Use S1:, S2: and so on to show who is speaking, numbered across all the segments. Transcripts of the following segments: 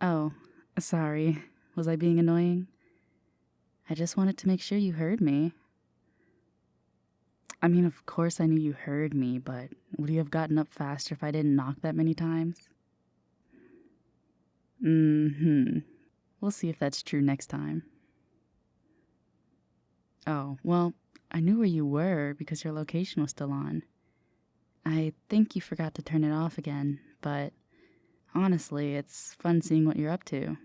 S1: Oh, sorry. Was I being annoying? I just wanted to make sure you heard me. I mean, of course I knew you heard me, but would you have gotten up faster if I didn't knock that many times? We'll see if that's true next time. Oh, well, I knew where you were because your location was still on. I think you forgot to turn it off again, but honestly, it's fun seeing what you're up to.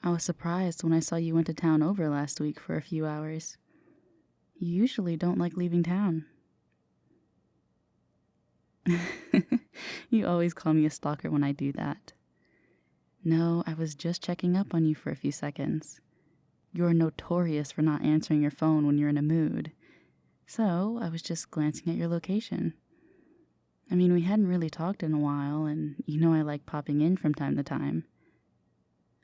S1: I was surprised when I saw you went to town over last week for a few hours. You usually don't like leaving town. You always call me a stalker when I do that. No, I was just checking up on you for a few seconds. You're notorious for not answering your phone when you're in a mood. So I was just glancing at your location. I mean, we hadn't really talked in a while, and you know I like popping in from time to time.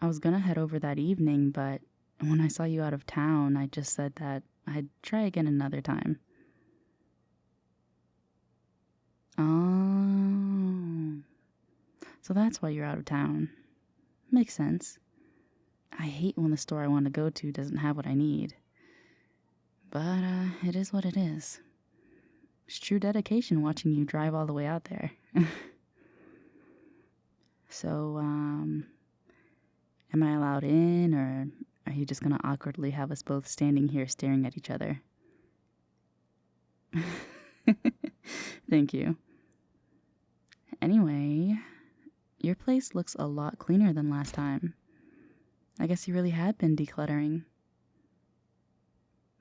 S1: I was gonna head over that evening, but when I saw you out of town, I just said that I'd try again another time. Oh, so that's why you're out of town. Makes sense. I hate when the store I want to go to doesn't have what I need. But, it is what it is. It's true dedication watching you drive all the way out there. So, am I allowed in, or are you just gonna awkwardly have us both standing here staring at each other? Thank you. Anyway, your place looks a lot cleaner than last time. I guess you really had been decluttering.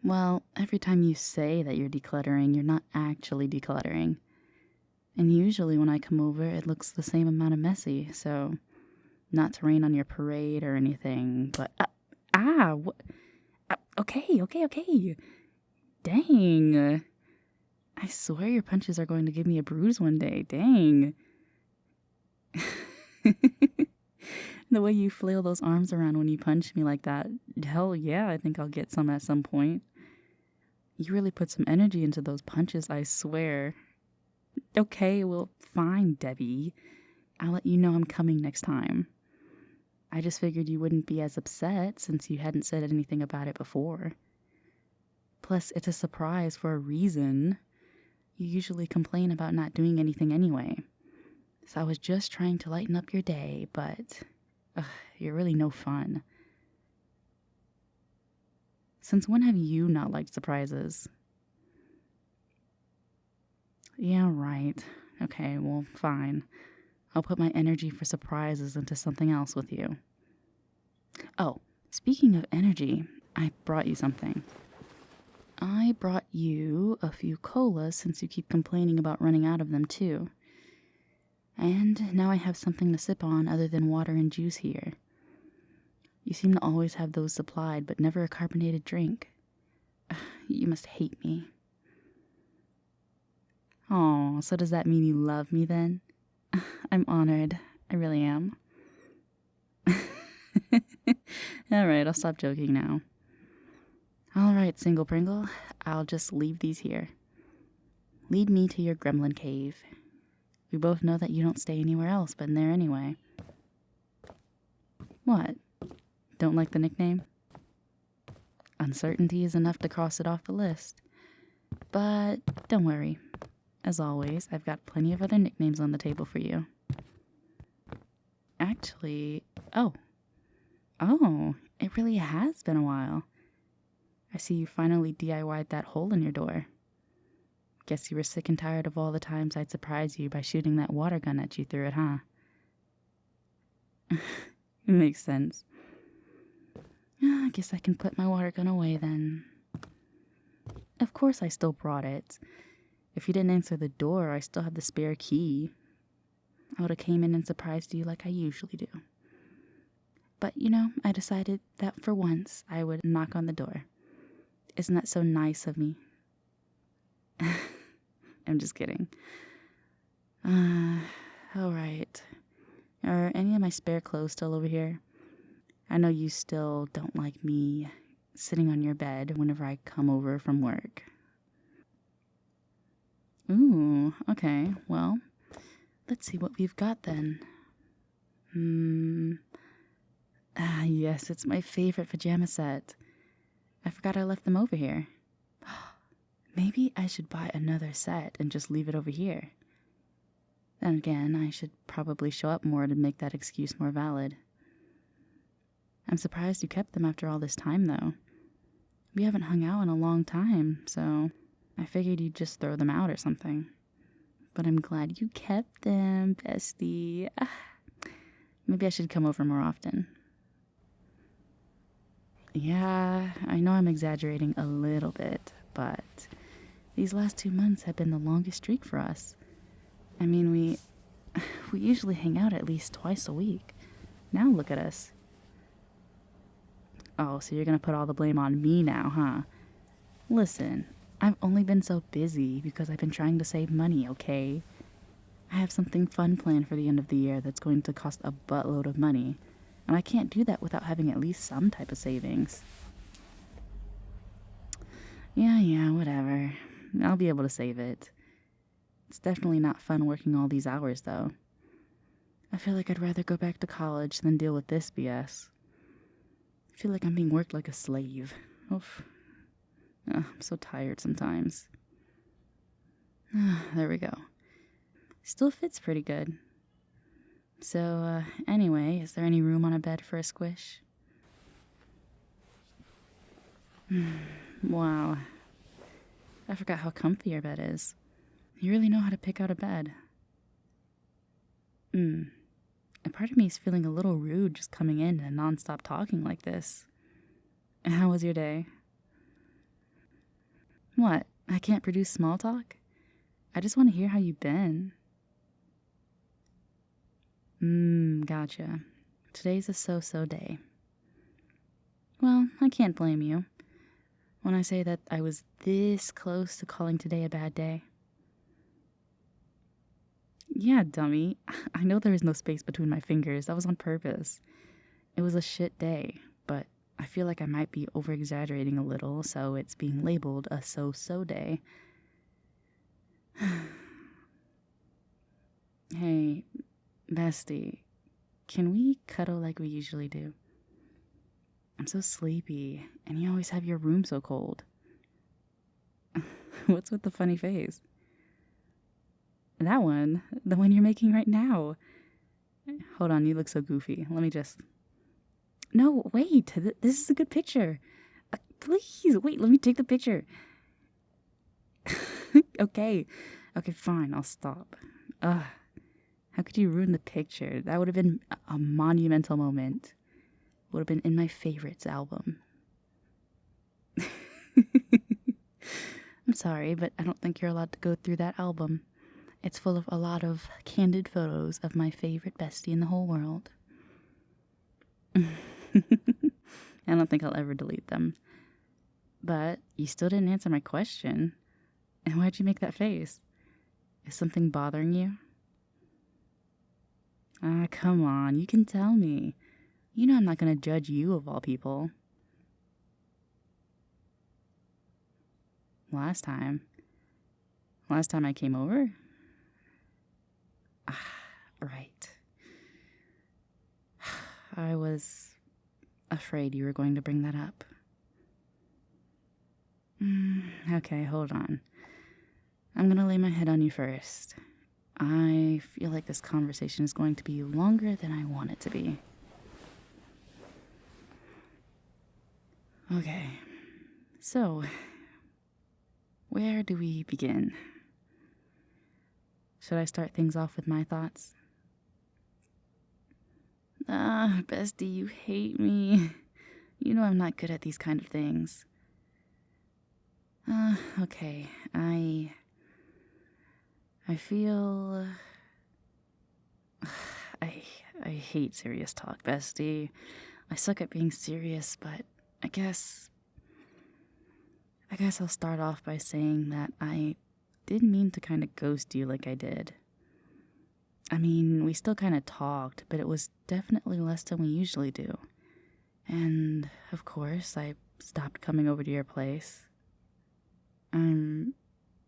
S1: Well, every time you say that you're decluttering, you're not actually decluttering. And usually when I come over, it looks the same amount of messy, so not to rain on your parade or anything, but... Okay. Dang. I swear your punches are going to give me a bruise one day. Dang. The way you flail those arms around when you punch me like that, hell yeah, I think I'll get some at some point. You really put some energy into those punches, I swear. Okay, well, fine, Debbie. I'll let you know I'm coming next time. I just figured you wouldn't be as upset since you hadn't said anything about it before. Plus, it's a surprise for a reason. You usually complain about not doing anything anyway. So I was just trying to lighten up your day, but you're really no fun. Since when have you not liked surprises? Yeah, right. Okay, well, fine. I'll put my energy for surprises into something else with you. Oh, speaking of energy, I brought you something. I brought you a few colas since you keep complaining about running out of them too. And now I have something to sip on other than water and juice here. You seem to always have those supplied, but never a carbonated drink. You must hate me. Oh, so does that mean you love me then? I'm honored. I really am. Alright, I'll stop joking now. Alright, Single Pringle, I'll just leave these here. Lead me to your gremlin cave. We both know that you don't stay anywhere else but in there anyway. What? Don't like the nickname? Uncertainty is enough to cross it off the list. But don't worry. As always, I've got plenty of other nicknames on the table for you. Actually, oh, it really has been a while. I see you finally DIY'd that hole in your door. Guess you were sick and tired of all the times I'd surprise you by shooting that water gun at you through it, huh? Makes sense. I guess I can put my water gun away then. Of course I still brought it. If you didn't answer the door, I still have the spare key. I would have came in and surprised you like I usually do. But, I decided that for once I would knock on the door. Isn't that so nice of me? I'm just kidding. Alright. Are any of my spare clothes still over here? I know you still don't like me sitting on your bed whenever I come over from work. Ooh, okay, well, let's see what we've got then. Ah, yes, it's my favorite pajama set. I forgot I left them over here. Maybe I should buy another set and just leave it over here. Then again, I should probably show up more to make that excuse more valid. I'm surprised you kept them after all this time, though. We haven't hung out in a long time, so I figured you'd just throw them out or something. But I'm glad you kept them, bestie. Maybe I should come over more often. Yeah, I know I'm exaggerating a little bit, but these last 2 months have been the longest streak for us. I mean, we usually hang out at least twice a week. Now look at us. Oh, so you're gonna put all the blame on me now, huh? Listen, I've only been so busy because I've been trying to save money, okay? I have something fun planned for the end of the year that's going to cost a buttload of money, and I can't do that without having at least some type of savings. Yeah, whatever. I'll be able to save it. It's definitely not fun working all these hours, though. I feel like I'd rather go back to college than deal with this BS. I feel like I'm being worked like a slave. Oof. I'm so tired sometimes. There we go. Still fits pretty good. So, anyway, is there any room on a bed for a squish? Wow. I forgot how comfy your bed is. You really know how to pick out a bed. And part of me is feeling a little rude just coming in and nonstop talking like this. How was your day? What? I can't produce small talk? I just want to hear how you've been. Gotcha. Today's a so-so day. Well, I can't blame you when I say that I was this close to calling today a bad day. Yeah, dummy. I know there is no space between my fingers. That was on purpose. It was a shit day, but I feel like I might be over-exaggerating a little, so it's being labeled a so-so day. Hey, bestie, can we cuddle like we usually do? I'm so sleepy, and you always have your room so cold. What's with the funny face? That one, the one you're making right now. Hold on, you look so goofy. Let me just... No, wait, this is a good picture. Please, wait, let me take the picture. Okay, fine, I'll stop. How could you ruin the picture? That would have been a monumental moment. Would have been in my favorites album. I'm sorry, but I don't think you're allowed to go through that album. It's full of a lot of candid photos of my favorite bestie in the whole world. I don't think I'll ever delete them. But you still didn't answer my question. And why'd you make that face? Is something bothering you? Come on, you can tell me. You know I'm not gonna judge you of all people. Last time I came over? Right. I was afraid you were going to bring that up. Okay, hold on. I'm gonna lay my head on you first. I feel like this conversation is going to be longer than I want it to be. Okay, so where do we begin? Should I start things off with my thoughts? Bestie, you hate me. You know I'm not good at these kind of things. Okay, I feel... I hate serious talk, bestie. I suck at being serious, but I guess I'll start off by saying that I didn't mean to kind of ghost you like I did. I mean, we still kind of talked, but it was definitely less than we usually do. And, of course, I stopped coming over to your place. I'm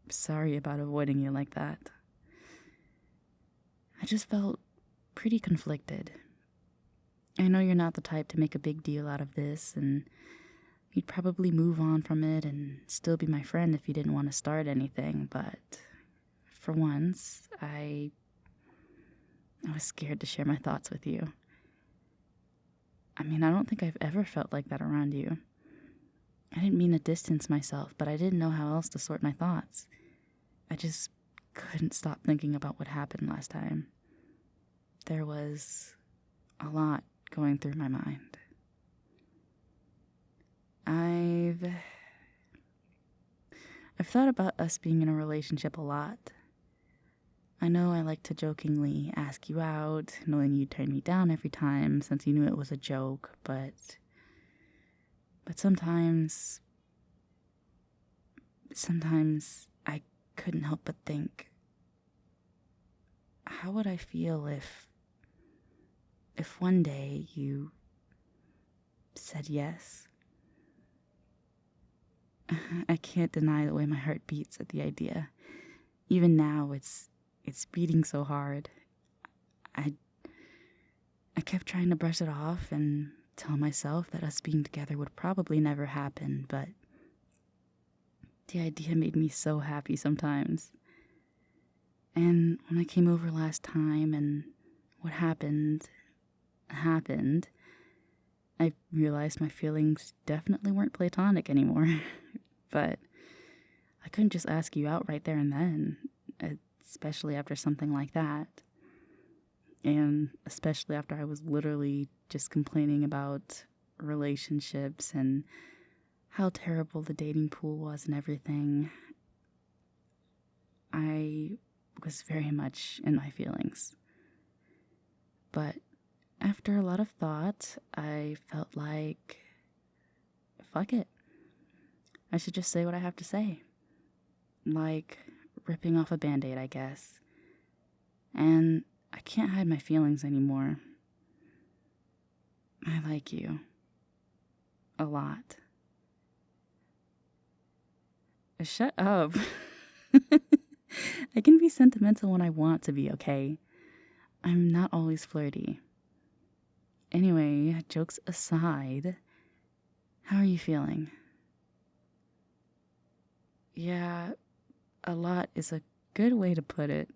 S1: sorry about avoiding you like that. I just felt pretty conflicted. I know you're not the type to make a big deal out of this, and you'd probably move on from it and still be my friend if you didn't want to start anything, but for once, I was scared to share my thoughts with you. I mean, I don't think I've ever felt like that around you. I didn't mean to distance myself, but I didn't know how else to sort my thoughts. I just couldn't stop thinking about what happened last time. There was a lot going through my mind. I've thought about us being in a relationship a lot. I know I like to jokingly ask you out, knowing you turn me down every time since you knew it was a joke, but sometimes I couldn't help but think, how would I feel if one day you said yes? I can't deny the way my heart beats at the idea. Even now, it's beating so hard. I kept trying to brush it off and tell myself that us being together would probably never happen, but the idea made me so happy sometimes. And when I came over last time and what happened, I realized my feelings definitely weren't platonic anymore. But I couldn't just ask you out right there and then, especially after something like that. And especially after I was literally just complaining about relationships and how terrible the dating pool was and everything. I was very much in my feelings. But after a lot of thought, I felt like, fuck it. I should just say what I have to say. Like ripping off a Band-Aid, I guess. And I can't hide my feelings anymore. I like you. A lot. Shut up. I can be sentimental when I want to be, okay? I'm not always flirty. Anyway, jokes aside, how are you feeling? Yeah, a lot is a good way to put it.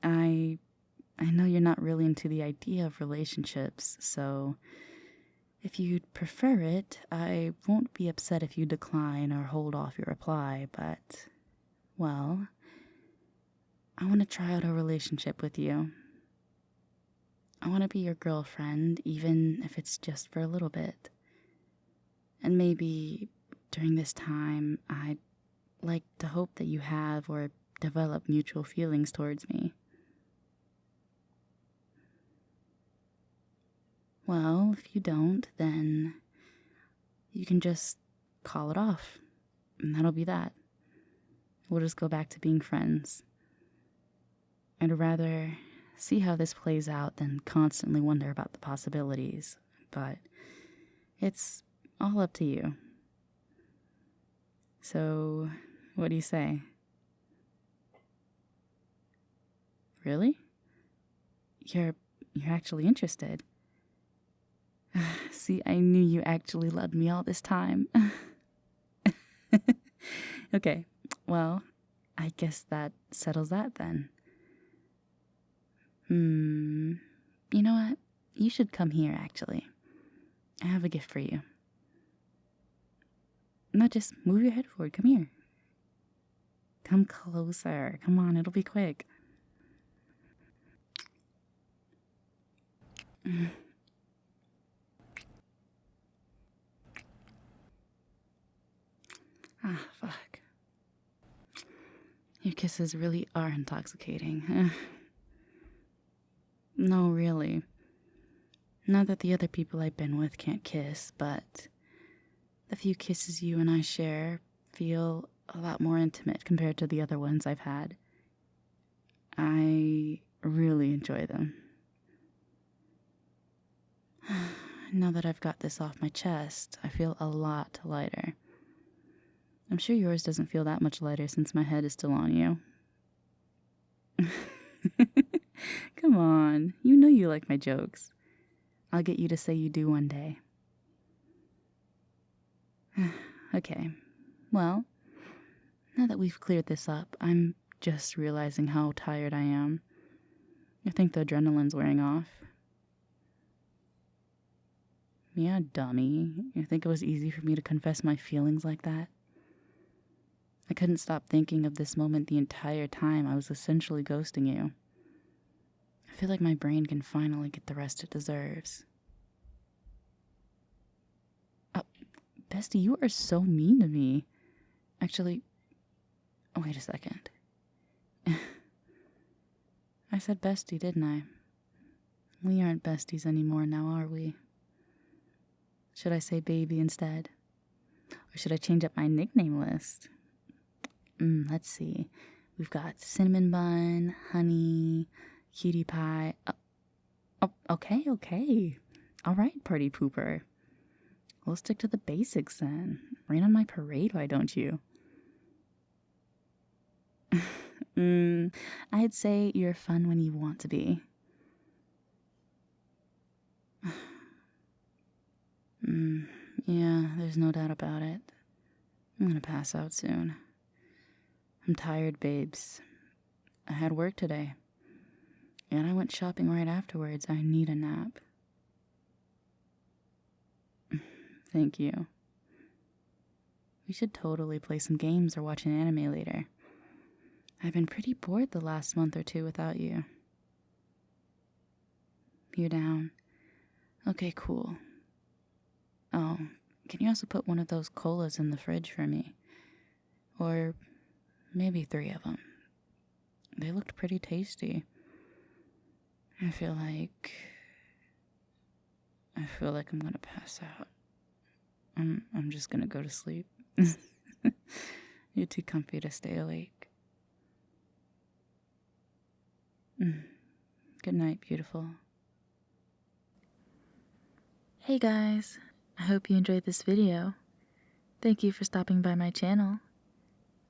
S1: I know you're not really into the idea of relationships, so if you'd prefer it, I won't be upset if you decline or hold off your reply, but, well, I want to try out a relationship with you. I want to be your girlfriend, even if it's just for a little bit. And maybe during this time, I'd like to hope that you have or develop mutual feelings towards me. Well, if you don't, then you can just call it off, and that'll be that. We'll just go back to being friends. I'd rather see how this plays out than constantly wonder about the possibilities, but it's all up to you. So, what do you say? Really? You're actually interested? See, I knew you actually loved me all this time. Okay, well, I guess that settles that then. You know what? You should come here, actually. I have a gift for you. Not just move your head forward. Come here. Come closer. Come on, it'll be quick. Ah, fuck. Your kisses really are intoxicating. No, really. Not that the other people I've been with can't kiss, but the few kisses you and I share feel a lot more intimate compared to the other ones I've had. I really enjoy them. Now that I've got this off my chest, I feel a lot lighter. I'm sure yours doesn't feel that much lighter since my head is still on you. Come on, you know you like my jokes. I'll get you to say you do one day. Okay, well, now that we've cleared this up, I'm just realizing how tired I am. I think the adrenaline's wearing off. Yeah, dummy. You think it was easy for me to confess my feelings like that? I couldn't stop thinking of this moment the entire time I was essentially ghosting you. I feel like my brain can finally get the rest it deserves. Bestie, you are so mean to me. Actually, wait a second. I said bestie, didn't I? We aren't besties anymore now, are we? Should I say baby instead? Or should I change up my nickname list? Let's see. We've got cinnamon bun, honey, cutie pie. Okay. All right, party pooper. We'll stick to the basics then. Rain on my parade, why don't you? I'd say you're fun when you want to be. Yeah, there's no doubt about it. I'm gonna pass out soon. I'm tired, babes. I had work today. And I went shopping right afterwards. I need a nap. Thank you. We should totally play some games or watch an anime later. I've been pretty bored the last month or two without you. You're down. Okay, cool. Oh, can you also put one of those colas in the fridge for me? Or maybe 3 of them. They looked pretty tasty. I feel like I'm gonna pass out. I'm just gonna go to sleep. You're too comfy to stay awake. Good night, beautiful. Hey guys, I hope you enjoyed this video. Thank you for stopping by my channel.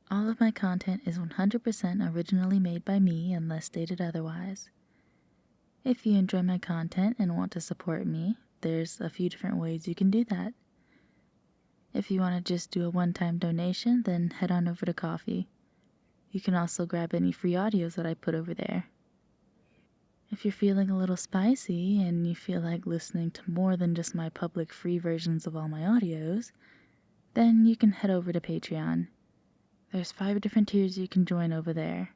S1: All of my content is 100% originally made by me unless stated otherwise. If you enjoy my content and want to support me, there's a few different ways you can do that. If you want to just do a one-time donation, then head on over to Ko-fi. You can also grab any free audios that I put over there. If you're feeling a little spicy and you feel like listening to more than just my public free versions of all my audios, then you can head over to Patreon. There's 5 different tiers you can join over there.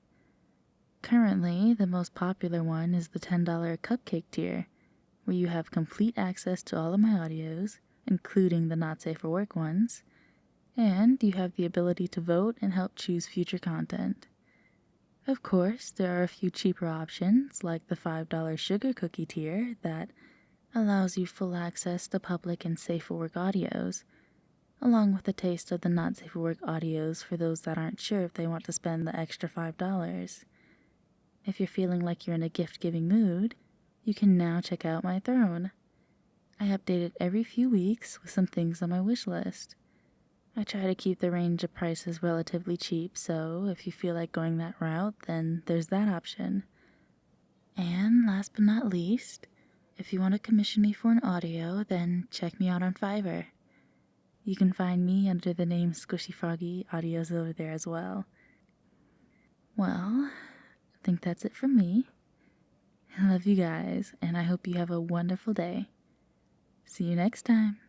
S1: Currently, the most popular one is the $10 cupcake tier, where you have complete access to all of my audios, including the not safe for work ones, and you have the ability to vote and help choose future content. Of course, there are a few cheaper options, like the $5 sugar cookie tier that allows you full access to public and safe for work audios, along with a taste of the not safe for work audios for those that aren't sure if they want to spend the extra $5. If you're feeling like you're in a gift-giving mood, you can now check out my throne. I update it every few weeks with some things on my wish list. I try to keep the range of prices relatively cheap, so if you feel like going that route, then there's that option. And last but not least, if you want to commission me for an audio, then check me out on Fiverr. You can find me under the name Squishy Froggy Audios over there as well. Well, I think that's it from me. I love you guys, and I hope you have a wonderful day. See you next time.